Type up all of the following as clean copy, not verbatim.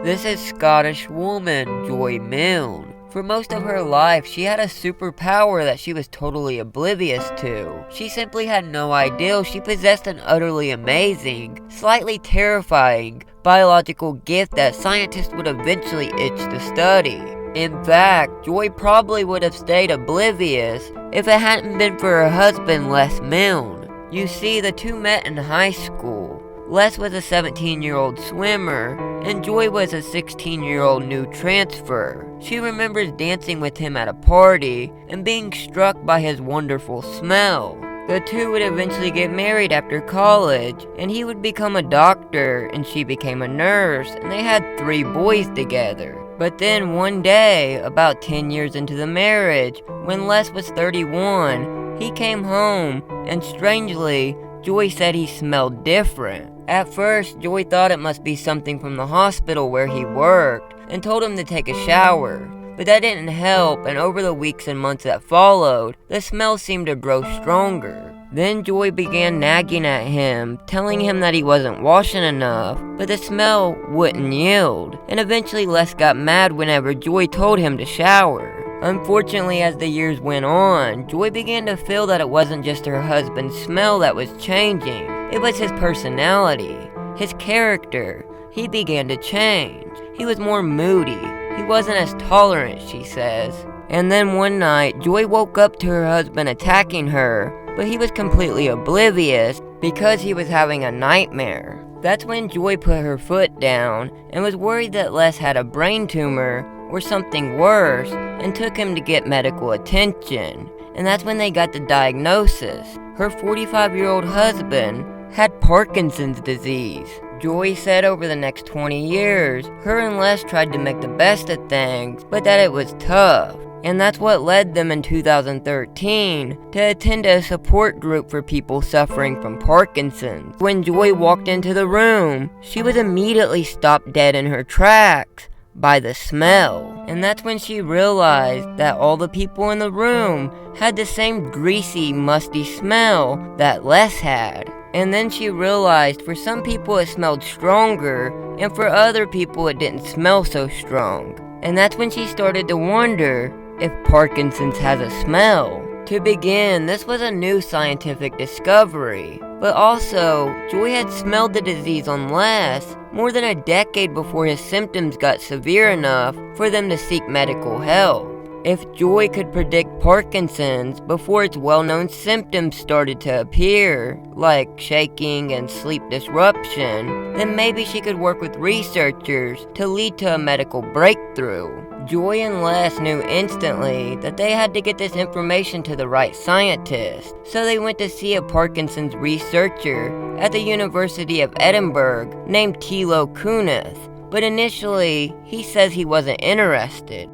This is Scottish woman Joy Milne. For most of her life, she had a superpower that she was totally oblivious to. She simply had no idea she possessed an utterly amazing, slightly terrifying, biological gift that scientists would eventually itch to study. In fact, Joy probably would have stayed oblivious if it hadn't been for her husband, Les Milne. You see, the two met in high school. Les was a 17-year-old swimmer, and Joy was a 16-year-old new transfer. She remembers dancing with him at a party and being struck by his wonderful smell. The two would eventually get married after college, and he would become a doctor and she became a nurse, and they had 3 boys together. But then one day, about 10 years into the marriage, when Les was 31, he came home, and strangely, Joy said he smelled different. At first, Joy thought it must be something from the hospital where he worked, and told him to take a shower. But that didn't help, and over the weeks and months that followed, the smell seemed to grow stronger. Then Joy began nagging at him, telling him that he wasn't washing enough, but the smell wouldn't yield, and eventually Les got mad whenever Joy told him to shower. Unfortunately, as the years went on, Joy began to feel that it wasn't just her husband's smell that was changing. It was his personality, his character. He began to change. He was more moody. He wasn't as tolerant, she says. And then one night, Joy woke up to her husband attacking her, but he was completely oblivious because he was having a nightmare. That's when Joy put her foot down and was worried that Les had a brain tumor or something worse, and took him to get medical attention. And that's when they got the diagnosis. Her 45-year-old husband had Parkinson's disease. Joy said over the next 20 years, her and Les tried to make the best of things, but that it was tough. And that's what led them in 2013 to attend a support group for people suffering from Parkinson's. When Joy walked into the room, she was immediately stopped dead in her tracks by the smell. And that's when she realized that all the people in the room had the same greasy, musty smell that Les had. And then she realized for some people it smelled stronger, and for other people it didn't smell so strong. And that's when she started to wonder if Parkinson's has a smell. To begin, this was a new scientific discovery, but also, Joy had smelled the disease on Les more than a decade before his symptoms got severe enough for them to seek medical help. If Joy could predict Parkinson's before its well-known symptoms started to appear, like shaking and sleep disruption, then maybe she could work with researchers to lead to a medical breakthrough. Joy and Les knew instantly that they had to get this information to the right scientist, so they went to see a Parkinson's researcher at the University of Edinburgh named Thilo Kunith, but initially he says he wasn't interested.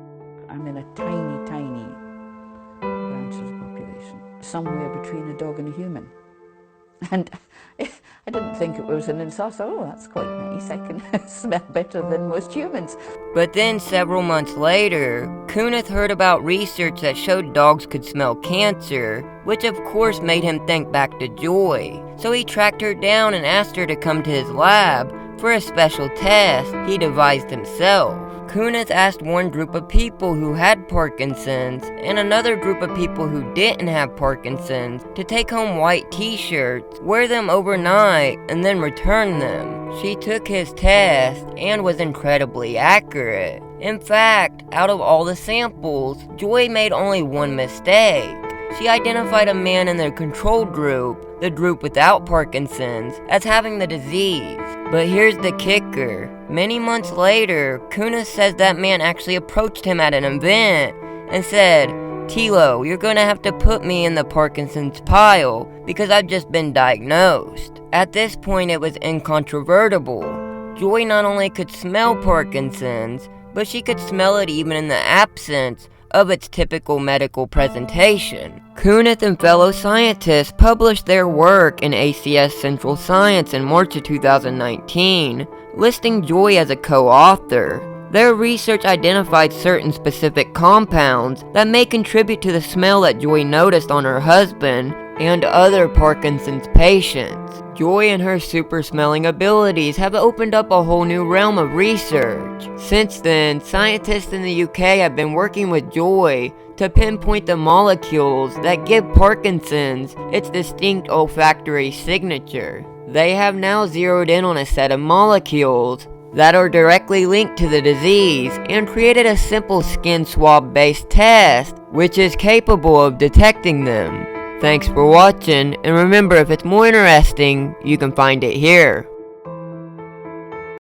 I'm in a tiny, tiny branch of the population, somewhere between a dog and a human. And I didn't think it was an insult. Oh, that's quite nice. I can smell better than most humans. But then several months later, Kunith heard about research that showed dogs could smell cancer, which of course made him think back to Joy. So he tracked her down and asked her to come to his lab for a special test he devised himself. Kunith asked one group of people who had Parkinson's and another group of people who didn't have Parkinson's to take home white t-shirts, wear them overnight, and then return them. She took his test and was incredibly accurate. In fact, out of all the samples, Joy made only one mistake. She identified a man in the control group, the group without Parkinson's, as having the disease. But here's the kicker. Many months later, Kunith says that man actually approached him at an event and said, "Thilo, you're gonna have to put me in the Parkinson's pile because I've just been diagnosed." At this point, it was incontrovertible. Joy not only could smell Parkinson's, but she could smell it even in the absence of its typical medical presentation. Kunith and fellow scientists published their work in ACS Central Science in March of 2019, listing Joy as a co-author. Their research identified certain specific compounds that may contribute to the smell that Joy noticed on her husband and other Parkinson's patients. Joy and her super smelling abilities have opened up a whole new realm of research. Since then, scientists in the UK have been working with Joy to pinpoint the molecules that give Parkinson's its distinct olfactory signature. They have now zeroed in on a set of molecules that are directly linked to the disease and created a simple skin swab based test which is capable of detecting them. Thanks for watching, and remember, if it's more interesting, you can find it here.